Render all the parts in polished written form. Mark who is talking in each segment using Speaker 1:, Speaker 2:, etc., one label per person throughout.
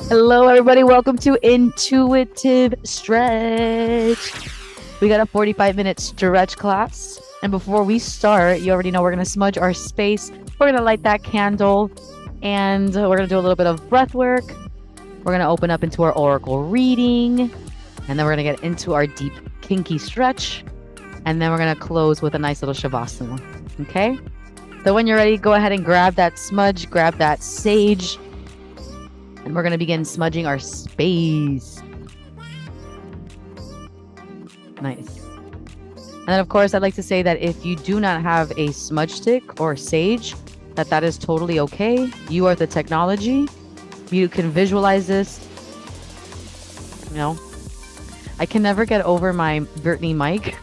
Speaker 1: Hello, everybody. Welcome to Intuitive Stretch. We got a 45-minute stretch class. And before we start, you already know we're going to smudge our space. We're going to light that candle and we're going to do a little bit of breath work. We're going to open up into our oracle reading. And then we're going to get into our deep, kinky stretch. And then we're going to close with a nice little shavasana. Okay? So when you're ready, go ahead and grab that smudge, grab that sage. And we're going to begin smudging our space. Nice. And then, of course, I'd like to say that if you do not have a smudge stick or sage, that is totally okay. You are the technology. You can visualize this. You know, I can never get over my Brittany mic.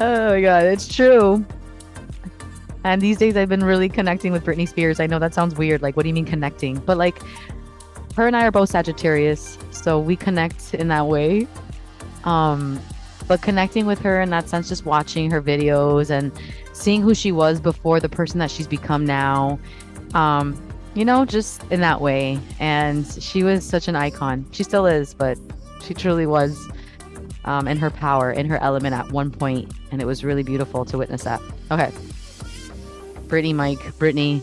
Speaker 1: Oh my God, it's true. And these days I've been really connecting with Britney Spears. I know that sounds weird. Like, what do you mean connecting? But like, her and I are both Sagittarius, so we connect in that way. But connecting with her in that sense, just watching her videos and seeing who she was before the person that she's become now, you know, just in that way. And she was such an icon. She still is, but she truly was in her power, in her element at one point. And it was really beautiful to witness that. Okay. Brittany, Mike, Brittany.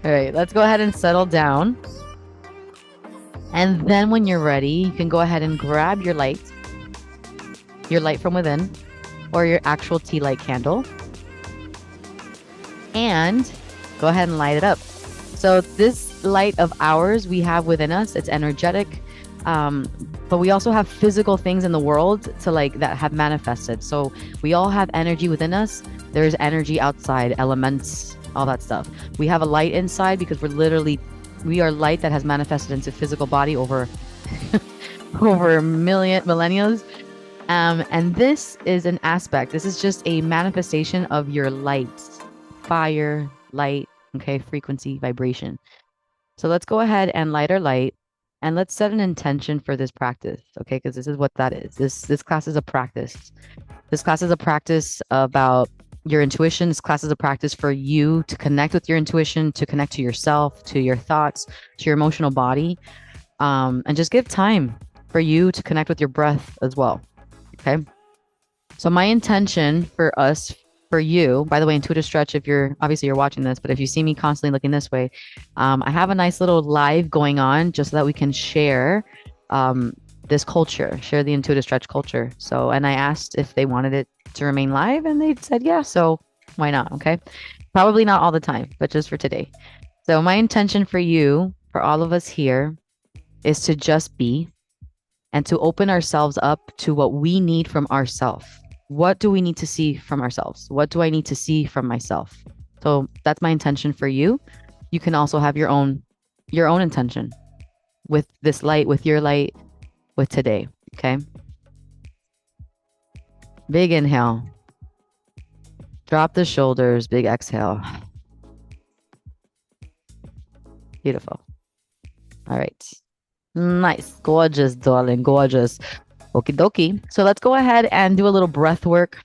Speaker 1: All right, let's go ahead and settle down. And then when you're ready, you can go ahead and grab your light from within, or your actual tea light candle, and go ahead and light it up. So this light of ours we have within us, it's energetic, but we also have physical things in the world to like that have manifested. So we all have energy within us. There's energy outside, elements, all that stuff. We have a light inside because we are light that has manifested into physical body over over millennia. And this is an aspect. This is just a manifestation of your light, fire, light, okay, frequency, vibration. So let's go ahead and light our light. And let's set an intention for this practice, okay? Because this is what that is. This class is a practice. This class is a practice about your intuition. This class is a practice for you to connect with your intuition, to connect to yourself, to your thoughts, to your emotional body, and just give time for you to connect with your breath as well, okay? So my intention for us, for you, by the way, Intuitive Stretch, if you're watching this, but if you see me constantly looking this way, I have a nice little live going on just so that we can share this culture, share the Intuitive Stretch culture. So, and I asked if they wanted it to remain live and they said, yeah, so why not? Okay. Probably not all the time, but just for today. So my intention for you, for all of us here, is to just be and to open ourselves up to what we need from ourselves. What do we need to see from ourselves? What do I need to see from myself? So that's my intention for you. You can also have your own intention with this light, with your light, with today. Okay. Big inhale. Drop the shoulders. Big exhale. Beautiful. All right. Nice. Gorgeous, darling. Gorgeous. Okie dokie. So let's go ahead and do a little breath work.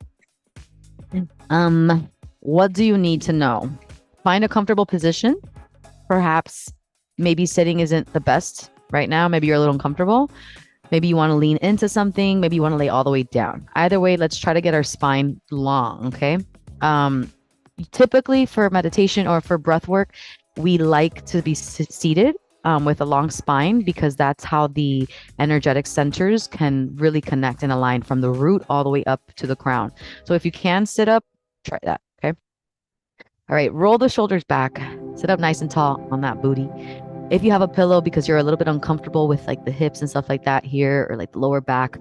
Speaker 1: What do you need to know? Find a comfortable position. Perhaps maybe sitting isn't the best right now. Maybe you're a little uncomfortable. Maybe you want to lean into something. Maybe you want to lay all the way down. Either way, let's try to get our spine long, okay? Typically for meditation or for breath work, we like to be seated with a long spine because that's how the energetic centers can really connect and align from the root all the way up to the crown. So if you can sit up, try that, okay? All right, roll the shoulders back. Sit up nice and tall on that booty. If you have a pillow because you're a little bit uncomfortable with like the hips and stuff like that here or like the lower back,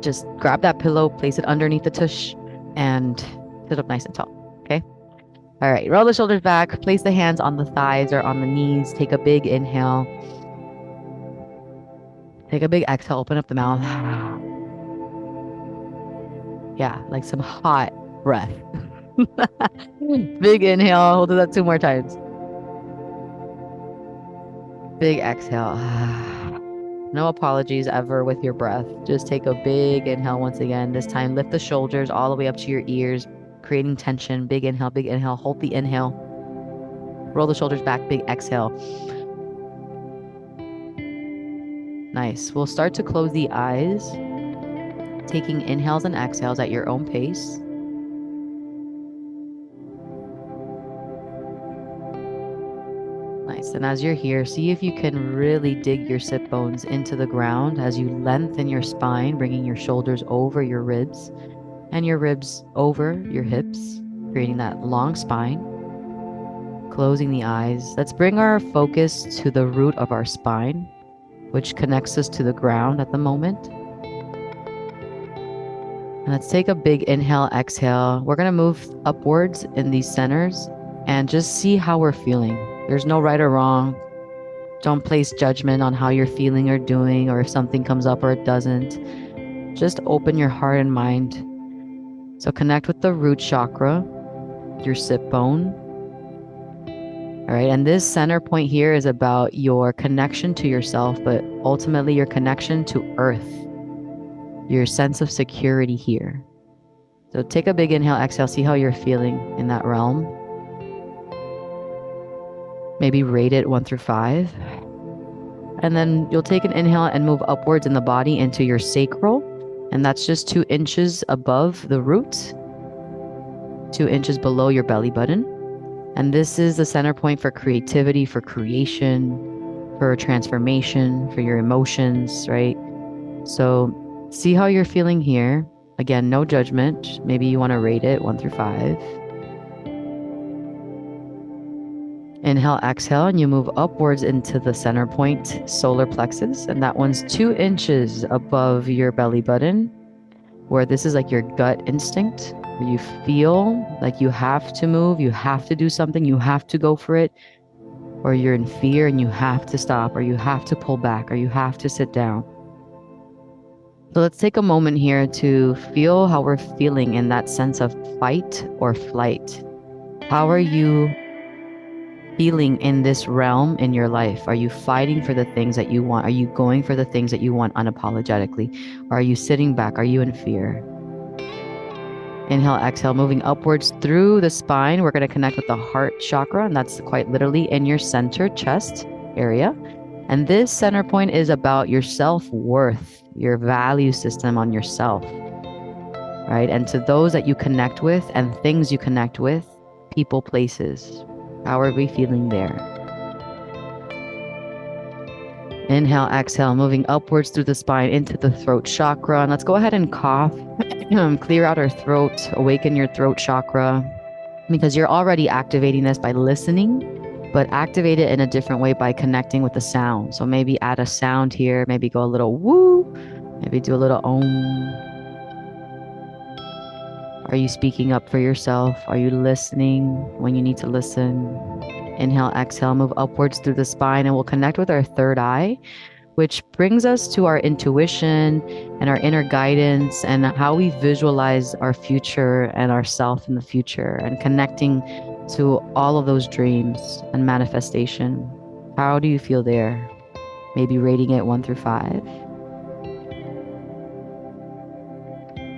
Speaker 1: just grab that pillow, place it underneath the tush and sit up nice and tall, okay? All right, roll the shoulders back, place the hands on the thighs or on the knees. Take a big inhale. Take a big exhale, open up the mouth. Yeah, like some hot breath. Big inhale, we'll do that 2 more times. Big exhale. No apologies ever with your breath. Just take a big inhale once again. This time, lift the shoulders all the way up to your ears, creating tension. Big inhale, hold the inhale. Roll the shoulders back, big exhale. Nice. We'll start to close the eyes, taking inhales and exhales at your own pace. Nice. And as you're here, see if you can really dig your sit bones into the ground as you lengthen your spine, bringing your shoulders over your ribs and your ribs over your hips, creating that long spine. Closing the eyes. Let's bring our focus to the root of our spine, which connects us to the ground at the moment. And let's take a big inhale, exhale. We're going to move upwards in these centers and just see how we're feeling. There's no right or wrong. Don't place judgment on how you're feeling or doing, or if something comes up or it doesn't. Just open your heart and mind. So connect with the root chakra, your sit bone. All right, and this center point here is about your connection to yourself, but ultimately your connection to earth, your sense of security here. So take a big inhale, exhale, see how you're feeling in that realm. Maybe rate it 1 through 5. And then you'll take an inhale and move upwards in the body into your sacral. And that's just 2 inches above the root, 2 inches below your belly button. And this is the center point for creativity, for creation, for transformation, for your emotions, right? So see how you're feeling here. Again, no judgment. Maybe you want to rate it 1 through 5. Inhale, exhale, and you move upwards into the center point, solar plexus. And that one's 2 inches above your belly button, where this is like your gut instinct, where you feel like you have to move, you have to do something, you have to go for it, or you're in fear and you have to stop, or you have to pull back, or you have to sit down. So let's take a moment here to feel how we're feeling in that sense of fight or flight. How are you feeling in this realm in your life? Are you fighting for the things that you want? Are you going for the things that you want unapologetically? Or are you sitting back? Are you in fear? Inhale, exhale, moving upwards through the spine. We're going to connect with the heart chakra, and that's quite literally in your center chest area. And this center point is about your self-worth, your value system on yourself, right? And to those that you connect with and things you connect with, people, places. How are we feeling there? Inhale, exhale, moving upwards through the spine into the throat chakra. And let's go ahead and cough, clear out our throat, awaken your throat chakra, because you're already activating this by listening, but activate it in a different way by connecting with the sound. So maybe add a sound here, maybe go a little woo, maybe do a little om. Are you speaking up for yourself? Are you listening when you need to listen? Inhale, exhale, move upwards through the spine, and we'll connect with our third eye, which brings us to our intuition and our inner guidance and how we visualize our future and ourself in the future, and connecting to all of those dreams and manifestation. How do you feel there? Maybe rating it 1 through 5.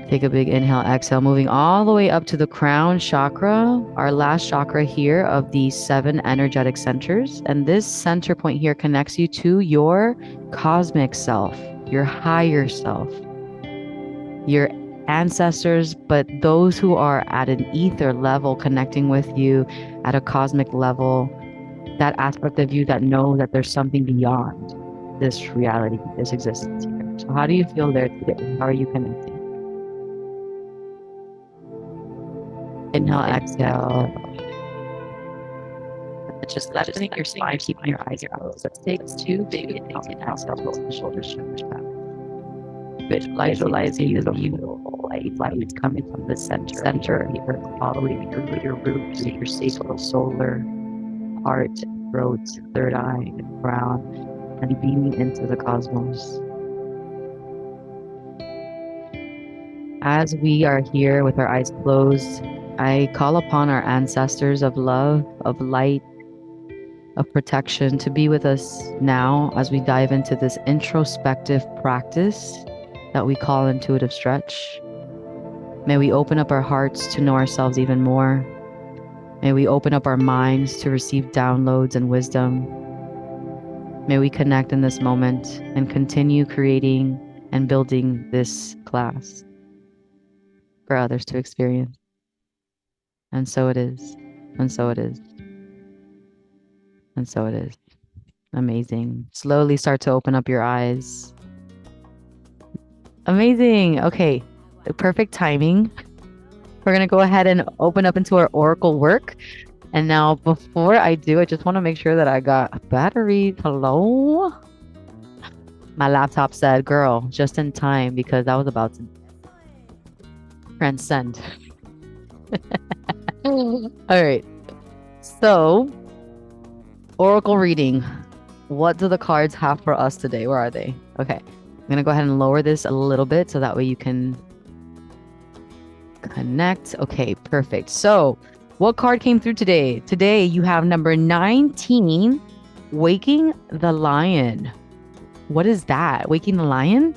Speaker 1: Take a big inhale, exhale, moving all the way up to the crown chakra, our last chakra here of the 7 energetic centers. And this center point here connects you to your cosmic self, your higher self, your ancestors, but those who are at an ether level connecting with you at a cosmic level, that aspect of you that knows that there's something beyond this reality, this existence here. So how do you feel there today? How are you connecting? Inhale, exhale. Just letting your spine, keeping your eyes closed. Let's take 2 big inhales and exhales, roll the shoulders back. Visualizing the beautiful light coming from the center of the earth, all the way through your roots, your sacral, solar, heart, throat, third eye, and crown, and beaming into the cosmos. As we are here with our eyes closed, I call upon our ancestors of love, of light, of protection to be with us now as we dive into this introspective practice that we call intuitive stretch. May we open up our hearts to know ourselves even more. May we open up our minds to receive downloads and wisdom. May we connect in this moment and continue creating and building this class for others to experience. And so it is. And so it is. And so it is. Amazing. Slowly start to open up your eyes. Amazing. Okay. The perfect timing. We're going to go ahead and open up into our oracle work. And now before I do, I just want to make sure that I got batteries. Hello? My laptop said, girl, just in time, because I was about to transcend. All right. So, oracle reading. What do the cards have for us today? Where are they? Okay. I'm going to go ahead and lower this a little bit so that way you can connect. Okay, perfect. So, what card came through today? Today, you have number 19, Waking the Lion. What is that? Waking the Lion?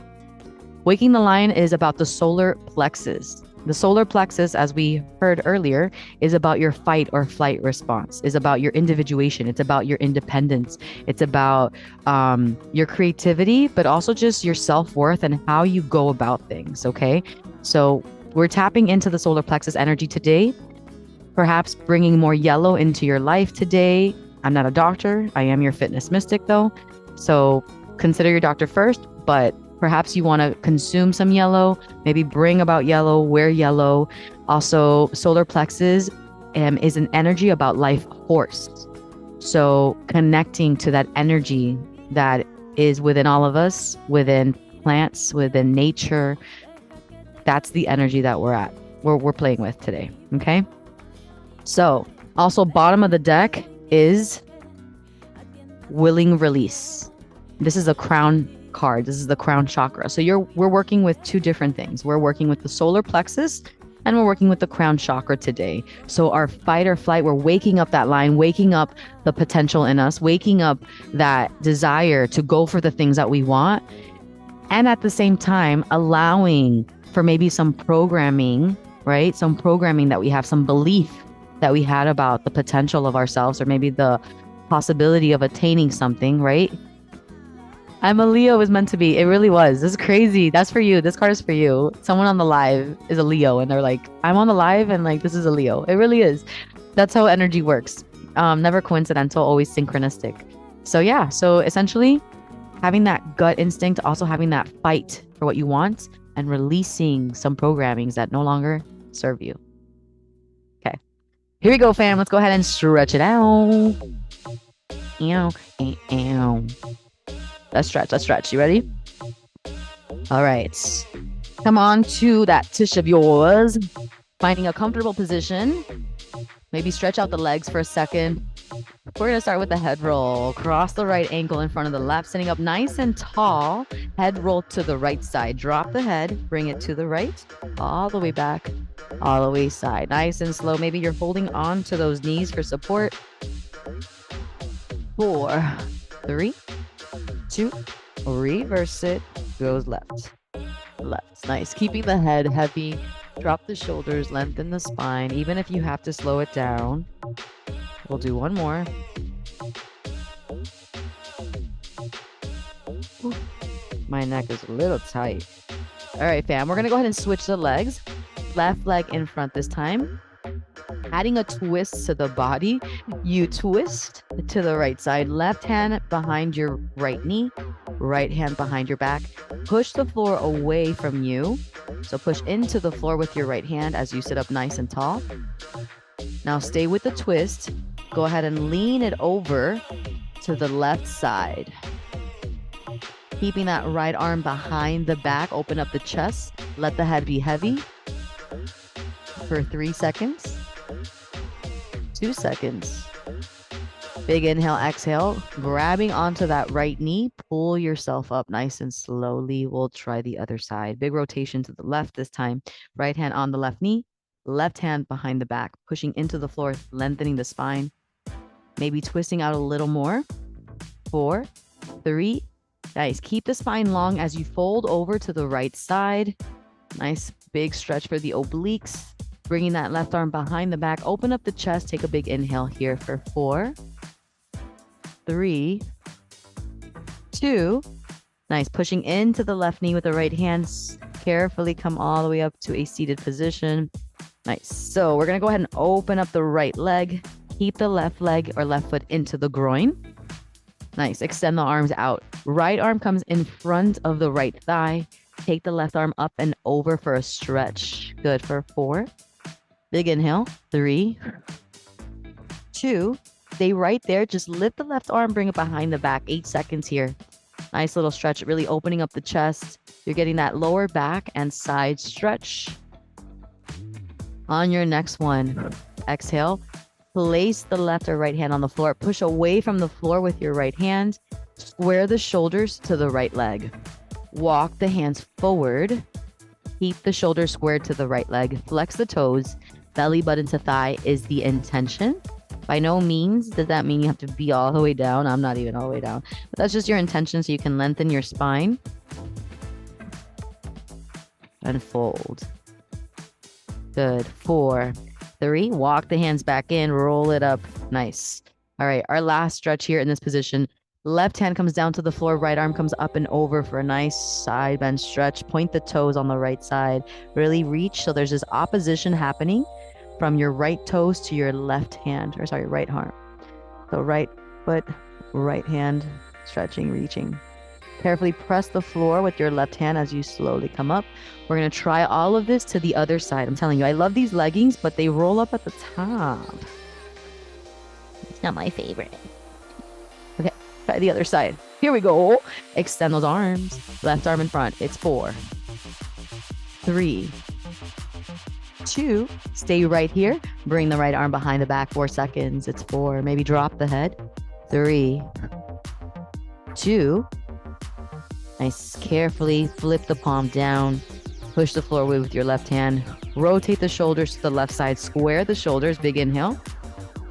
Speaker 1: Waking the Lion is about the solar plexus. The solar plexus, as we heard earlier, is about your fight or flight response, is about your individuation. It's about your independence. It's about your creativity, but also just your self-worth and how you go about things, okay? So we're tapping into the solar plexus energy today, perhaps bringing more yellow into your life today. I'm not a doctor. I am your fitness mystic, though. So consider your doctor first, but perhaps you want to consume some yellow, maybe bring about yellow, wear yellow. Also, solar plexus is an energy about life force. So connecting to that energy that is within all of us, within plants, within nature, that's the energy that we're playing with today, okay? So also bottom of the deck is willing release. This is a crown card. This is the crown chakra. So we're working with two different things. We're working with the solar plexus and we're working with the crown chakra today. So our fight or flight, we're waking up that line, waking up the potential in us, waking up that desire to go for the things that we want. And at the same time, allowing for maybe some programming, right? Some programming that we have, some belief that we had about the potential of ourselves, or maybe the possibility of attaining something, right? I'm a Leo was meant to be. It really was. This is crazy. That's for you. This card is for you. Someone on the live is a Leo and they're like, I'm on the live and like, this is a Leo. It really is. That's how energy works. Never coincidental, always synchronistic. So yeah, so essentially having that gut instinct, also having that fight for what you want and releasing some programmings that no longer serve you. Okay. Here we go, fam. Let's go ahead and stretch it out. Ow, ow, ow. Let's stretch. You ready? All right. Come on to that tush of yours. Finding a comfortable position. Maybe stretch out the legs for a second. We're going to start with the head roll. Cross the right ankle in front of the left, sitting up nice and tall. Head roll to the right side. Drop the head, bring it to the right, all the way back, all the way side. Nice and slow. Maybe you're holding on to those knees for support. 4, 3, 2, reverse it, goes left. Nice. Keeping the head heavy, drop the shoulders, lengthen the spine. Even if you have to slow it down, we'll do one more. Ooh, my neck is a little tight. All right, fam, we're gonna go ahead and switch the legs. Left leg in front this time. Adding a twist to the body, you twist to the right side, left hand behind your right knee, right hand behind your back. Push the floor away from you. So push into the floor with your right hand as you sit up nice and tall. Now stay with the twist. Go ahead and lean it over to the left side. Keeping that right arm behind the back, open up the chest. Let the head be heavy for 3 seconds. 2 seconds. Big inhale, exhale, grabbing onto that right knee, pull yourself up nice and slowly. We'll try the other side. Big rotation to the left this time. Right hand on the left knee, left hand behind the back, pushing into the floor, lengthening the spine. Maybe twisting out a little more. 4, 3, nice. Keep the spine long as you fold over to the right side. Nice big stretch for the obliques. Bringing that left arm behind the back. Open up the chest. Take a big inhale here for 4, 3, 2. Nice. Pushing into the left knee with the right hand. Carefully come all the way up to a seated position. Nice. So we're going to go ahead and open up the right leg. Keep the left leg or left foot into the groin. Nice. Extend the arms out. Right arm comes in front of the right thigh. Take the left arm up and over for a stretch. Good for 4. Big inhale. 3, 2. Stay right there. Just lift the left arm, bring it behind the back. 8 seconds here. Nice little stretch, really opening up the chest. You're getting that lower back and side stretch. On your next one, exhale. Place the left or right hand on the floor. Push away from the floor with your right hand. Square the shoulders to the right leg. Walk the hands forward. Keep the shoulders squared to the right leg. Flex the toes. Belly button to thigh is the intention. By no means does that mean you have to be all the way down. I'm not even all the way down. But that's just your intention so you can lengthen your spine. And fold. Good. 4, 3. Walk the hands back in. Roll it up. Nice. All right. Our last stretch here in this position. Left hand comes down to the floor. Right arm comes up and over for a nice side bend stretch. Point the toes on the right side. Really reach. So there's this opposition happening from your right toes to your left hand. Or sorry, right arm. So right foot, right hand, stretching, reaching. Carefully press the floor with your left hand as you slowly come up. We're going to try all of this to the other side. I'm telling you, I love these leggings, but they roll up at the top. It's not my favorite. Okay, try the other side. Here we go. Extend those arms. Left arm in front. It's 4, 3, 2. Stay right here. Bring the right arm behind the back. 4 seconds. It's 4. Maybe drop the head. 3, 2. Nice. Carefully flip the palm down. Push the floor away with your left hand. Rotate the shoulders to the left side. Square the shoulders. Big inhale.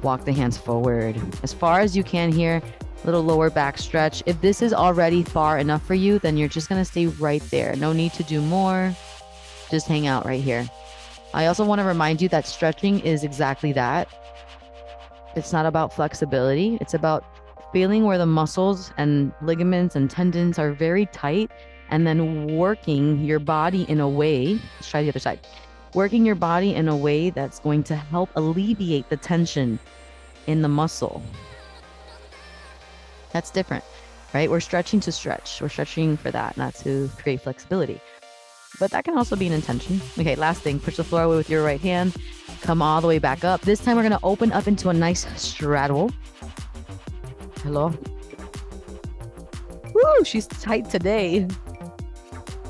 Speaker 1: Walk the hands forward. As far as you can here. Little lower back stretch. If this is already far enough for you, then you're just going to stay right there. No need to do more. Just hang out right here. I also want to remind you that stretching is exactly that. It's not about flexibility. It's about feeling where the muscles and ligaments and tendons are very tight, and then working your body in a way, let's try the other side, working your body in a way that's going to help alleviate the tension in the muscle. That's different, right? We're stretching to stretch. We're stretching for that, not to create flexibility. But that can also be an intention. Okay, last thing, push the floor away with your right hand. Come all the way back up. This time we're going to open up into a nice straddle. Hello. Woo, she's tight today.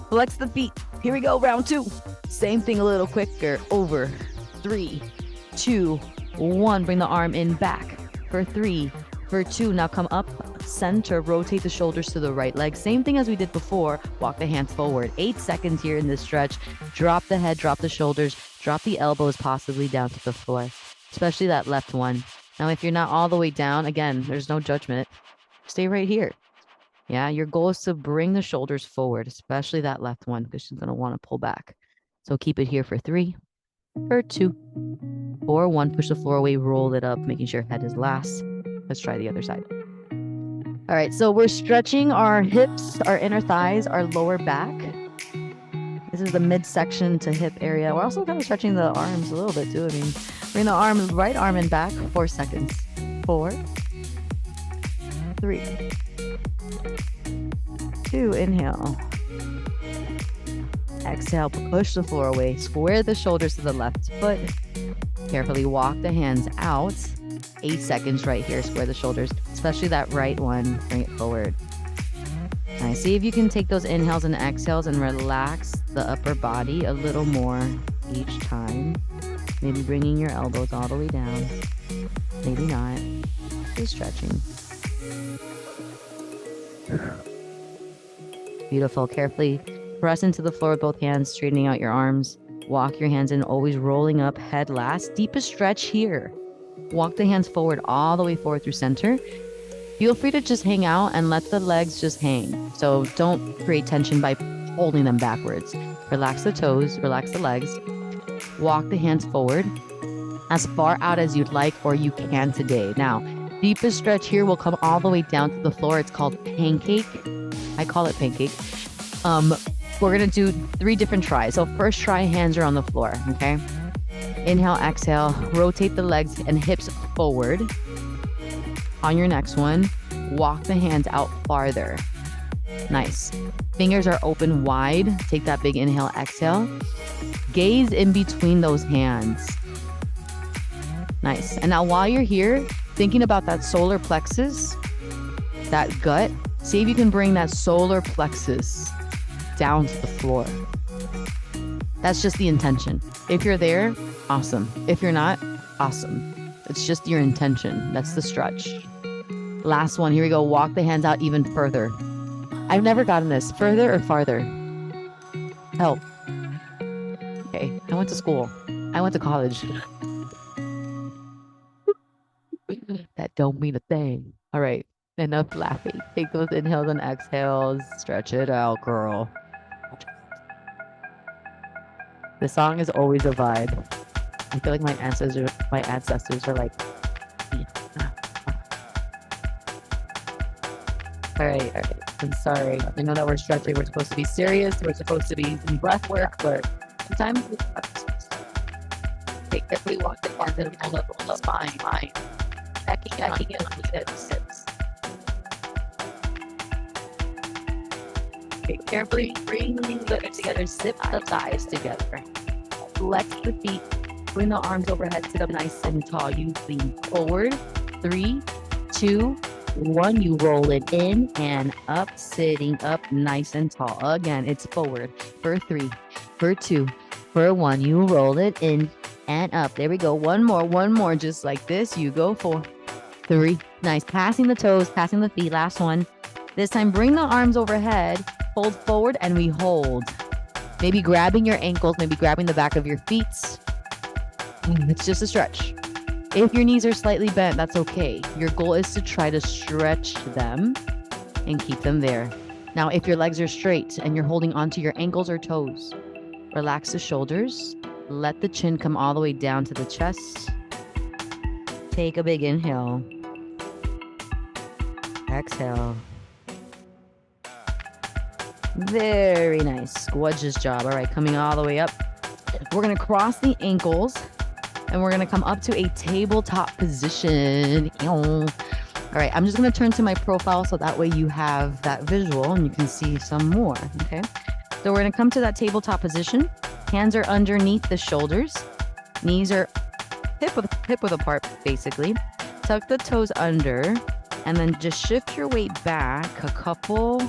Speaker 1: Flex the feet. Here we go, round 2. Same thing a little quicker. Over. 3, 2, 1. Bring the arm in back for 3, for 2. Now come up, center, rotate the shoulders to the right leg. Same thing as we did before. Walk the hands forward. 8 seconds here in this stretch. Drop the head, drop the shoulders, drop the elbows possibly down to the floor, especially that left one. Now, if you're not all the way down, again, there's no judgment. Stay right here. Yeah, your goal is to bring the shoulders forward, especially that left one, because she's going to want to pull back. So keep it here for 3, for 2, for 1. Push the floor away, roll it up, making sure head is last. Let's try the other side. All right, so we're stretching our hips, our inner thighs, our lower back. This is the midsection to hip area. We're also kind of stretching the arms a little bit too. I mean, bring the arm, right arm in back, 4 seconds. 4, 3, 2, inhale. Exhale, push the floor away. Square the shoulders to the left foot. Carefully walk the hands out. 8 seconds right here. Square the shoulders, especially that right one. Bring it forward. Nice. See if you can take those inhales and exhales and relax the upper body a little more each time. Maybe bringing your elbows all the way down. Maybe not. Just stretching. Beautiful. Carefully press into the floor with both hands, straightening out your arms. Walk your hands in, always rolling up, head last. Deepest stretch here. Walk the hands forward, all the way forward through center. Feel free to just hang out and let the legs just hang. So don't create tension by holding them backwards. Relax the toes, relax the legs. walk the hands forward as far out as you'd like or you can today. Now, deepest stretch here will come all the way down to the floor. It's called pancake. I call it pancake. We're gonna do 3 different tries. So first try, hands are on the floor, okay? Inhale, exhale, rotate the legs and hips forward. On your next one, walk the hands out farther. Nice. Fingers are open wide. Take that big inhale, exhale. Gaze in between those hands. Nice. And now while you're here, thinking about that solar plexus, that gut, see if you can bring that solar plexus down to the floor. That's just the intention. If you're there, awesome. If you're not, awesome. It's just your intention. That's the stretch. Last one. Here we go. Walk the hands out even further. I've never gotten this. Further or farther? Help. Okay. I went to school. I went to college. That don't mean a thing. All right. Enough laughing. Take those inhales and exhales. Stretch it out, girl. The song is always a vibe. I feel like my ancestors are like, yeah. All right. I'm sorry. I know that we're stretching. We're supposed to be serious. We're supposed to be in breath work, but sometimes take carefully walk the hands and hold up the spine. Backing in on the hips. Okay, carefully bring the legs together. Zip the thighs together. Flex the feet. Bring the arms overhead. Sit up nice and tall. You lean forward. 3, 2, 1. You roll it in and up. Sitting up nice and tall. Again, it's forward. For 3, for 2, for 1. You roll it in and up. There we go. One more. Just like this. You go 4, 3. Nice. Passing the toes, passing the feet. Last one. This time, bring the arms overhead. Hold forward and we hold. Maybe grabbing your ankles, maybe grabbing the back of your feet. It's just a stretch. If your knees are slightly bent, that's okay. Your goal is to try to stretch them and keep them there. Now, if your legs are straight and you're holding onto your ankles or toes, relax the shoulders. Let the chin come all the way down to the chest. Take a big inhale. Exhale. Very nice. Gorgeous job. All right, coming all the way up. We're going to cross the ankles and we're going to come up to a tabletop position. All right, I'm just going to turn to my profile so that way you have that visual and you can see some more. Okay, so we're going to come to that tabletop position. Hands are underneath the shoulders. Knees are hip width apart, basically. Tuck the toes under and then just shift your weight back a couple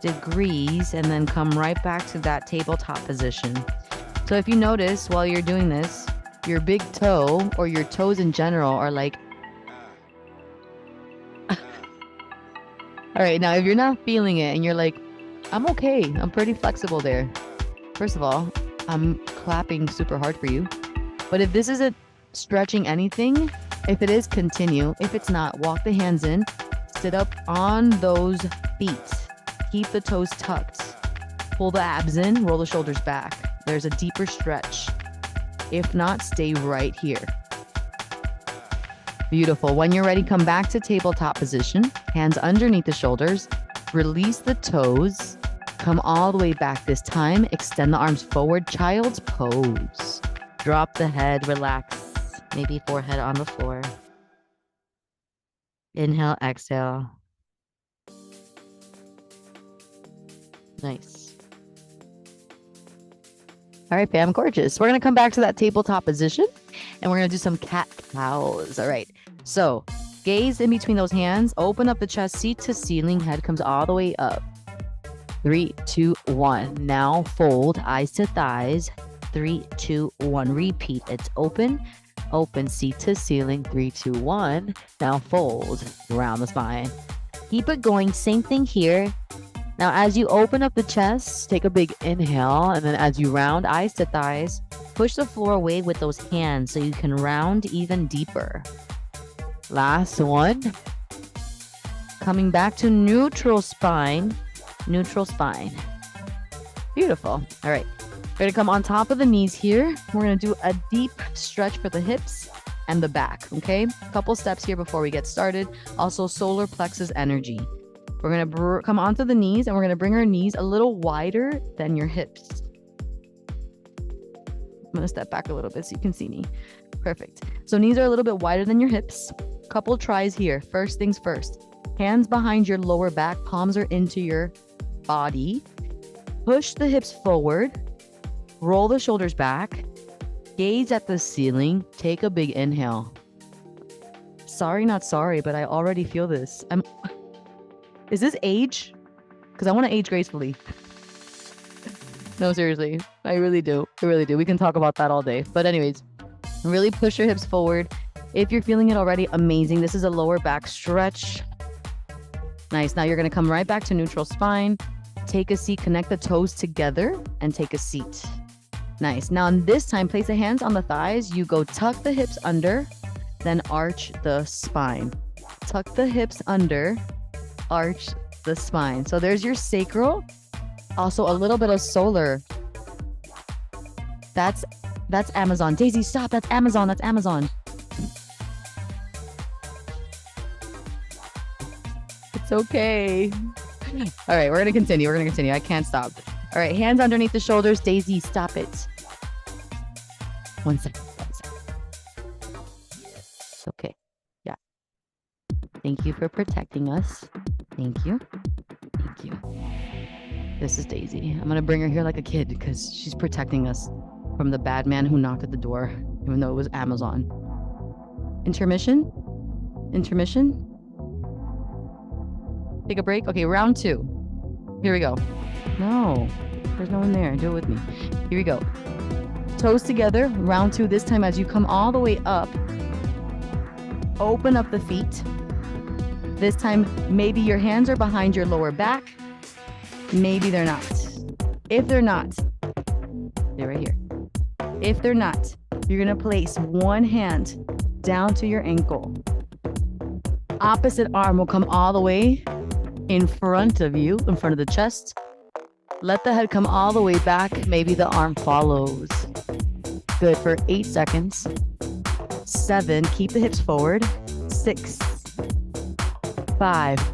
Speaker 1: degrees and then come right back to that tabletop position. So if you notice while you're doing this, your big toe or your toes in general are like, all right, now if you're not feeling it and you're like, I'm okay, I'm pretty flexible there. First of all, I'm clapping super hard for you. But if this isn't stretching anything, if it is, continue. If it's not, walk the hands in, sit up on those feet. Keep the toes tucked. Pull the abs in, roll the shoulders back. There's a deeper stretch. If not, stay right here. Beautiful. When you're ready, come back to tabletop position. Hands underneath the shoulders. Release the toes. Come all the way back this time. Extend the arms forward. Child's pose. Drop the head, relax. Maybe forehead on the floor. Inhale, exhale. Nice. All right, fam, gorgeous. We're going to come back to that tabletop position and we're going to do some cat cows. All right. So gaze in between those hands, open up the chest, seat to ceiling, head comes all the way up. 3, 2, 1. Now fold, eyes to thighs. 3, 2, 1. Repeat. It's open, seat to ceiling. 3, 2, 1. Now fold around the spine. Keep it going. Same thing here. Now, as you open up the chest, take a big inhale. And then as you round eyes to thighs, push the floor away with those hands so you can round even deeper. Last one. Coming back to neutral spine. Neutral spine. Beautiful. All right. We're gonna come on top of the knees here. We're gonna do a deep stretch for the hips and the back, okay? Couple steps here before we get started. Also, solar plexus energy. We're gonna come onto the knees and we're gonna bring our knees a little wider than your hips. I'm gonna step back a little bit so you can see me. Perfect. So knees are a little bit wider than your hips. Couple tries here. First things first. Hands behind your lower back, palms are into your body. Push the hips forward. Roll the shoulders back. Gaze at the ceiling. Take a big inhale. Sorry, not sorry, but I already feel this. Is this age? Because I want to age gracefully. No, seriously. I really do. I really do. We can talk about that all day. But anyways, really push your hips forward. If you're feeling it already, amazing. This is a lower back stretch. Nice. Now you're going to come right back to neutral spine. Take a seat. Connect the toes together and take a seat. Nice. Now this time, place the hands on the thighs. You go tuck the hips under, then arch the spine. Tuck the hips under, arch the spine. So there's your sacral. Also a little bit of solar. That's Amazon. Daisy, stop. That's Amazon. That's Amazon. It's okay. All right, we're going to continue. We're going to continue. I can't stop. All right, hands underneath the shoulders. Daisy, stop it. 1 second. 1 second. It's okay. Yeah. Thank you for protecting us. Thank you. Thank you. This is Daisy. I'm going to bring her here like a kid because she's protecting us from the bad man who knocked at the door, even though it was Amazon. Intermission? Intermission? Take a break? Okay, round 2. Here we go. No, there's no one there. Do it with me. Here we go. Toes together. Round 2. This time as you come all the way up, open up the feet. This time, maybe your hands are behind your lower back. Maybe they're not. If they're not, they're right here. If they're not, you're going to place one hand down to your ankle. Opposite arm will come all the way in front of you, in front of the chest. Let the head come all the way back. Maybe the arm follows. Good for 8 seconds. 7, keep the hips forward. 6, 5,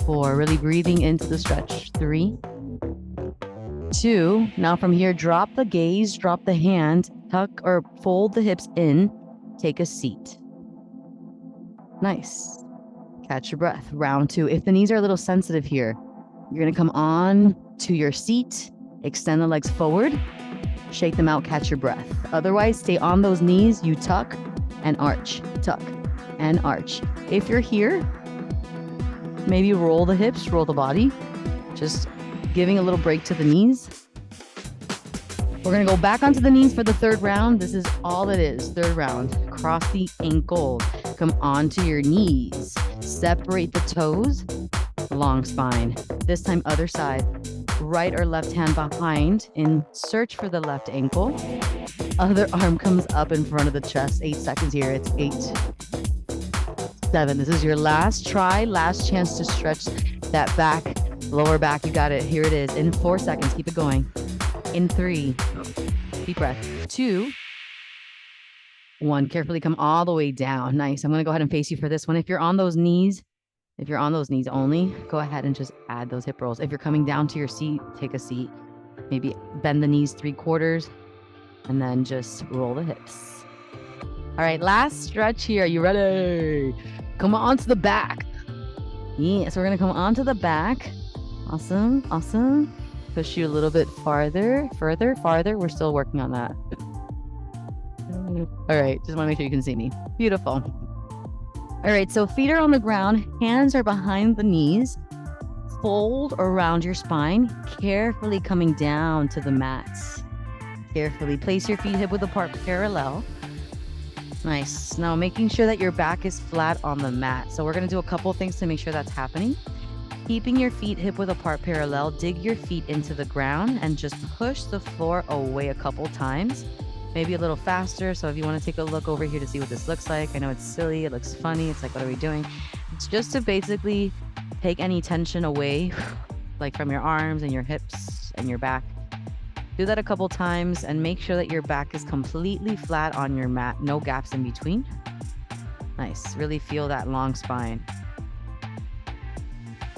Speaker 1: 4, really breathing into the stretch. 3, 2, now from here, drop the gaze, drop the hand, tuck or fold the hips in, take a seat. Nice. Catch your breath. Round 2. If the knees are a little sensitive here, you're going to come on to your seat, extend the legs forward, shake them out, catch your breath. Otherwise, stay on those knees, you tuck and arch, tuck and arch. If you're here, maybe roll the hips, roll the body, just giving a little break to the knees. We're going to go back onto the knees for the 3rd round. This is all it is. 3rd round. Cross the ankles. Come onto your knees. Separate the toes. Long spine. This time, other side. Right or left hand behind in search for the left ankle. Other arm comes up in front of the chest. 8 seconds here. It's 8, 7. This is your last try. Last chance to stretch that back, lower back. You got it. Here it is. In 4 seconds. Keep it going. In 3, deep breath. 2, 1. Carefully come all the way down. Nice. I'm going to go ahead and face you for this one. If you're on those knees only, go ahead and just add those hip rolls. If you're coming down to your seat, take a seat. Maybe bend the knees 3/4 and then just roll the hips. All right, last stretch here. Are you ready? Come on to the back. Yeah, so we're going to come onto the back. Awesome. Awesome. Push you a little bit farther. We're still working on that. All right, just want to make sure you can see me. Beautiful. All right, so feet are on the ground, hands are behind the knees. Fold around your spine, carefully coming down to the mat. Carefully place your feet hip width apart, parallel. Nice. Now making sure that your back is flat on the mat. So we're going to do a couple things to make sure that's happening. Keeping your feet hip width apart, parallel, dig your feet into the ground and just push the floor away a couple times. Maybe a little faster. So if you want to take a look over here to see what this looks like, I know it's silly, it looks funny, it's like, what are we doing? It's just to basically take any tension away, like from your arms and your hips and your back. Do that a couple times and make sure that your back is completely flat on your mat, no gaps in between. Nice. Really feel that long spine.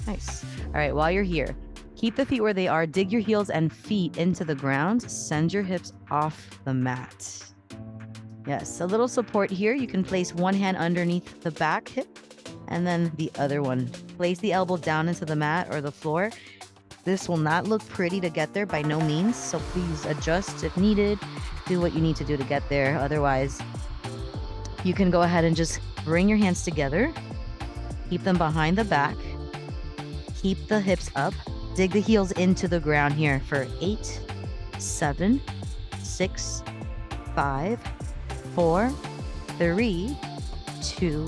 Speaker 1: Nice. All right, while you're here, keep the feet where they are, dig your heels and feet into the ground, send your hips off the mat. Yes, a little support here. You can place one hand underneath the back hip and then the other one. Place the elbow down into the mat or the floor. This will not look pretty to get there by no means, so please adjust if needed. Do what you need to do to get there. Otherwise, you can go ahead and just bring your hands together. Keep them behind the back. Keep the hips up. Dig the heels into the ground here for 8, 7, 6, 5, 4, 3, 2,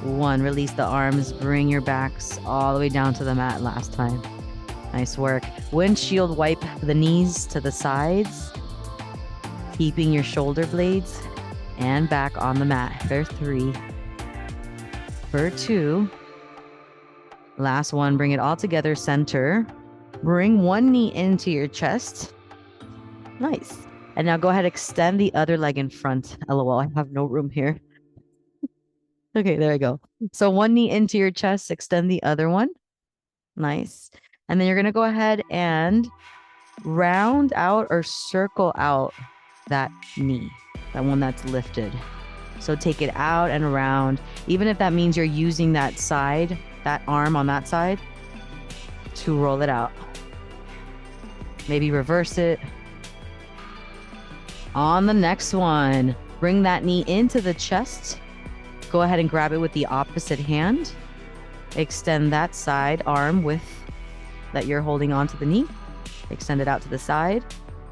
Speaker 1: 1. Release the arms. Bring your backs all the way down to the mat last time. Nice work. Windshield wipe the knees to the sides, keeping your shoulder blades and back on the mat for 3, for 2. Last one. Bring it all together, center. Bring one knee into your chest. Nice. And now go ahead, extend the other leg in front. LOL, I have no room here. Okay, there we go. So one knee into your chest, extend the other one. Nice. And then you're going to go ahead and round out or circle out that knee, that one that's lifted. So take it out and around, even if that means you're using that side, that arm on that side, to roll it out. Maybe reverse it. On the next one, bring that knee into the chest. Go ahead and grab it with the opposite hand. Extend that side arm with that you're holding onto the knee. Extend it out to the side.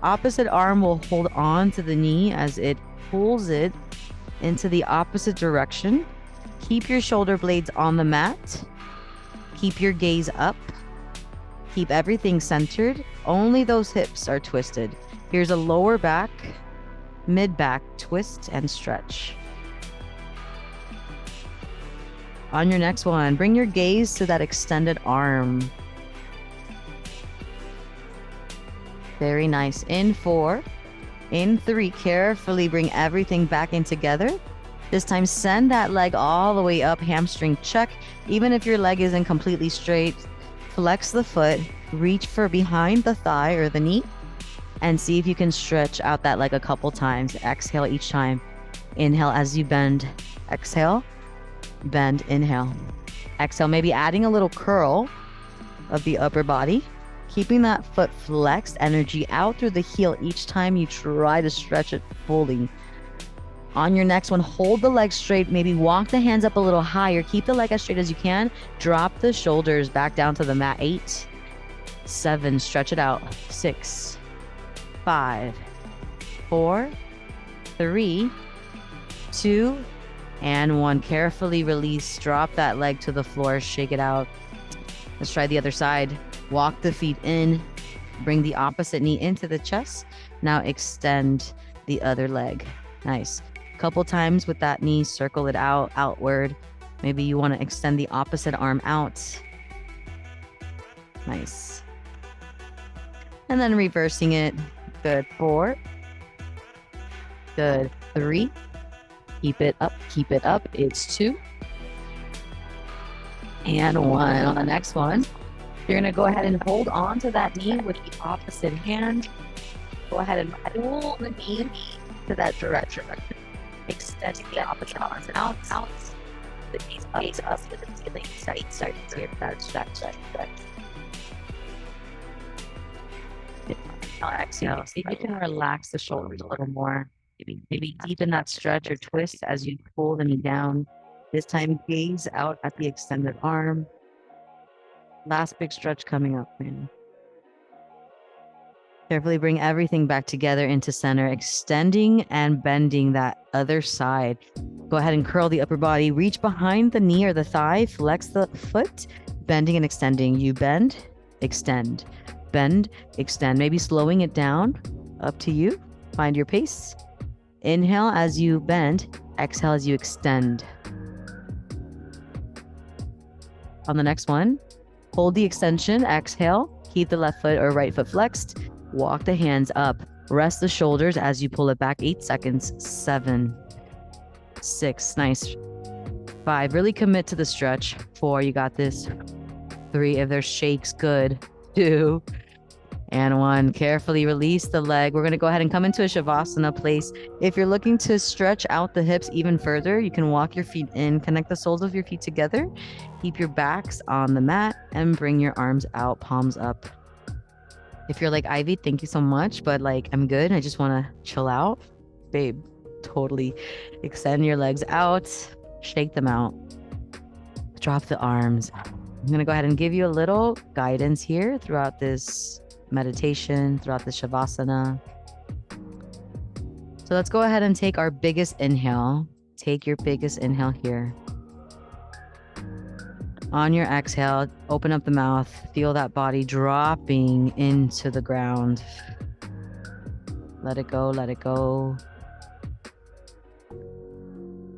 Speaker 1: Opposite arm will hold on to the knee as it pulls it into the opposite direction. Keep your shoulder blades on the mat. Keep your gaze up. Keep everything centered. Only those hips are twisted. Here's a lower back, mid back twist and stretch. On your next one, bring your gaze to that extended arm. Very nice. In 4, in 3, carefully bring everything back in together. This time, send that leg all the way up, hamstring check. Even if your leg isn't completely straight, flex the foot, reach for behind the thigh or the knee, and see if you can stretch out that leg a couple times. Exhale each time. Inhale as you bend. Exhale, bend, inhale. Exhale, maybe adding a little curl of the upper body. Keeping that foot flexed, energy out through the heel each time you try to stretch it fully. On your next one, hold the leg straight. Maybe walk the hands up a little higher. Keep the leg as straight as you can. Drop the shoulders back down to the mat. 8, 7, stretch it out. 6, 5, 4, 3, 2, and 1. Carefully release. Drop that leg to the floor. Shake it out. Let's try the other side. Walk the feet in, bring the opposite knee into the chest. Now extend the other leg. Nice. Couple times with that knee, circle it out, outward. Maybe you want to extend the opposite arm out. Nice. And then reversing it. Good. 4. Good. 3. Keep it up, keep it up. It's 2. And 1. On the next one, you're going to go ahead and hold on to that knee with the opposite hand. Go ahead and pull the knee to that direction. Extending the opposite arm out. The knees up to the ceiling. Start here. Stretch. Now exhale. See if you can relax the shoulders a little more. Maybe deepen that stretch or twist as you pull the knee down. This time, gaze out at the extended arm. Last big stretch coming up, man. Carefully bring everything back together into center, extending and bending that other side. Go ahead and curl the upper body. Reach behind the knee or the thigh. Flex the foot, bending and extending. You bend, extend, bend, extend. Maybe slowing it down. Up to you. Find your pace. Inhale as you bend. Exhale as you extend. On the next one, hold the extension. Exhale. Keep the left foot or right foot flexed. Walk the hands up. Rest the shoulders as you pull it back. 8 seconds. 7, 6. Nice. 5. Really commit to the stretch. 4. You got this. 3. If there's shakes, good. 2. And 1. Carefully release the leg. We're going to go ahead and come into a Shavasana place. If you're looking to stretch out the hips even further, you can walk your feet in, connect the soles of your feet together, keep your backs on the mat, and bring your arms out, palms up. If you're like, Ivy, thank you so much, but like, I'm good. I just want to chill out. Babe, totally extend your legs out, shake them out, drop the arms. I'm going to go ahead and give you a little guidance here throughout this meditation, throughout the Shavasana. So let's go ahead and take our biggest inhale. Take your biggest inhale here. On your exhale, open up the mouth. Feel that body dropping into the ground. Let it go, let it go.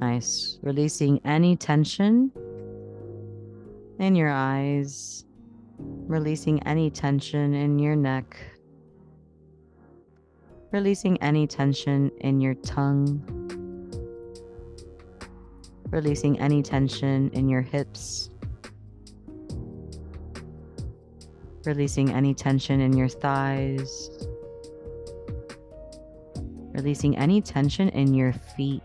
Speaker 1: Nice. Releasing any tension in your eyes. Releasing any tension in your neck. Releasing any tension in your tongue. Releasing any tension in your hips. Releasing any tension in your thighs. Releasing any tension in your feet.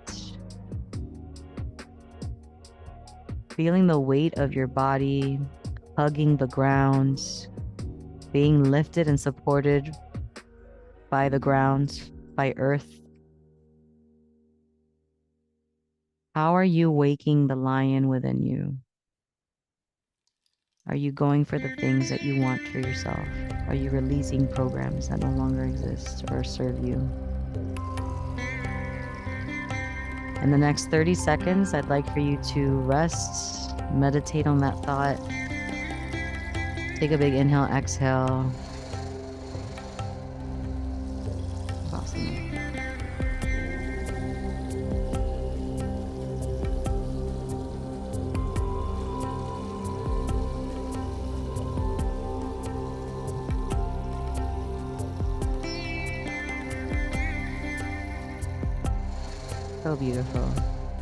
Speaker 1: Feeling the weight of your body hugging the ground, being lifted and supported by the ground, by earth. How are you waking the lion within you? Are you going for the things that you want for yourself? Are you releasing programs that no longer exist or serve you? In the next 30 seconds, I'd like for you to rest, meditate on that thought. Take a big inhale, exhale. Awesome. So beautiful.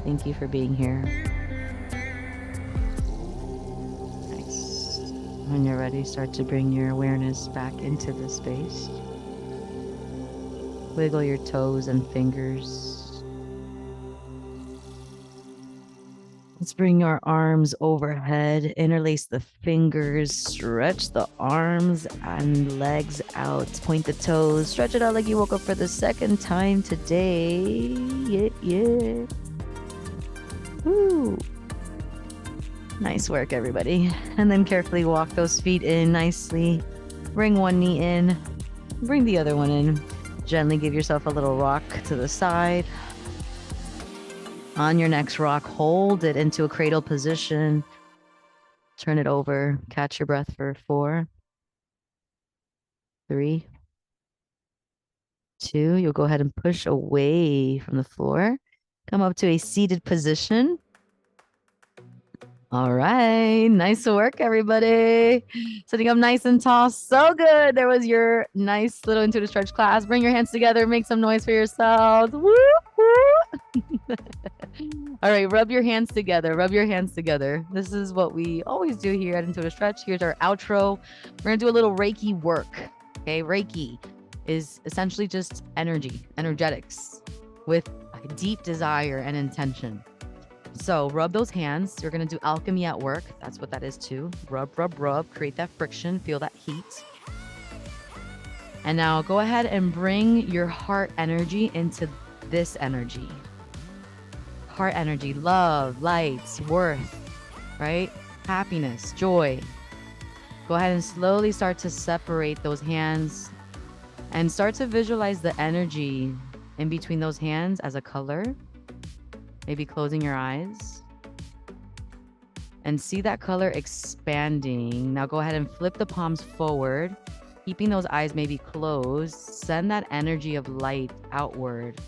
Speaker 1: Thank you for being here. Nice. When you're ready, start to bring your awareness back into the space. Wiggle your toes and fingers. Let's bring our arms overhead, interlace the fingers, stretch the arms and legs out, point the toes, stretch it out like you woke up for the second time today. Yeah. Woo. Nice work, everybody. And then carefully walk those feet in nicely. Bring one knee in, bring the other one in. Gently give yourself a little rock to the side. On your next rock, hold it into a cradle position. Turn it over. Catch your breath for 4, 3, 2. You'll go ahead and push away from the floor. Come up to a seated position. All right. Nice work, everybody. Sitting up nice and tall. So good. There was your nice little intuitive stretch class. Bring your hands together. Make some noise for yourselves. Woo, woo. All right. Rub your hands together. Rub your hands together. This is what we always do here at Intuitive Stretch. Here's our outro. We're going to do a little Reiki work. Okay. Reiki is essentially just energetics with deep desire and intention. So rub those hands. You're going to do alchemy at work. That's what that is too. Rub, rub, rub. Create that friction. Feel that heat. And now go ahead and bring your heart energy into this energy. Heart energy, love, light, worth, right? Happiness, joy. Go ahead and slowly start to separate those hands and start to visualize the energy in between those hands as a color. Maybe closing your eyes and see that color expanding. Now go ahead and flip the palms forward, keeping those eyes maybe closed. Send that energy of light outward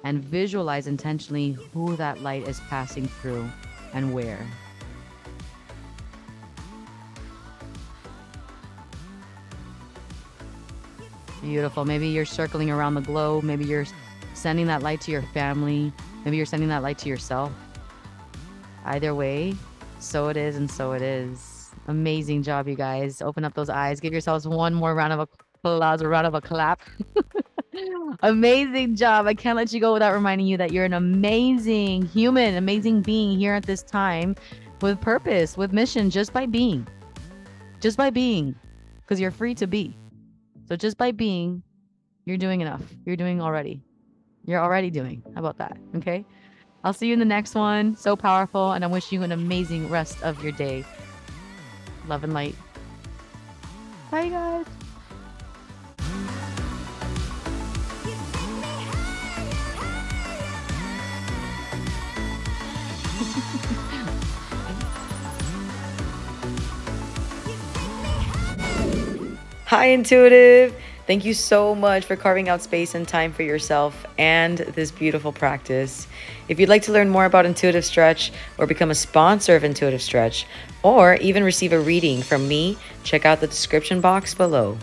Speaker 1: and visualize intentionally who that light is passing through and where. Beautiful. Maybe you're circling around the globe. Maybe you're sending that light to your family. Maybe you're sending that light to yourself. Either way, so it is and so it is. Amazing job, you guys. Open up those eyes. Give yourselves one more round of applause, a round of a clap. Amazing job. I can't let you go without reminding you that you're an amazing human, amazing being here at this time with purpose, with mission, just by being. Just by being. Because you're free to be. So just by being, you're doing enough. You're doing already. You're already doing. How about that? Okay. I'll see you in the next one. So powerful. And I wish you an amazing rest of your day. Love and light. Bye, guys. Hi, Intuitive. Thank you so much for carving out space and time for yourself and this beautiful practice. If you'd like to learn more about Intuitive Stretch or become a sponsor of Intuitive Stretch, or even receive a reading from me, check out the description box below.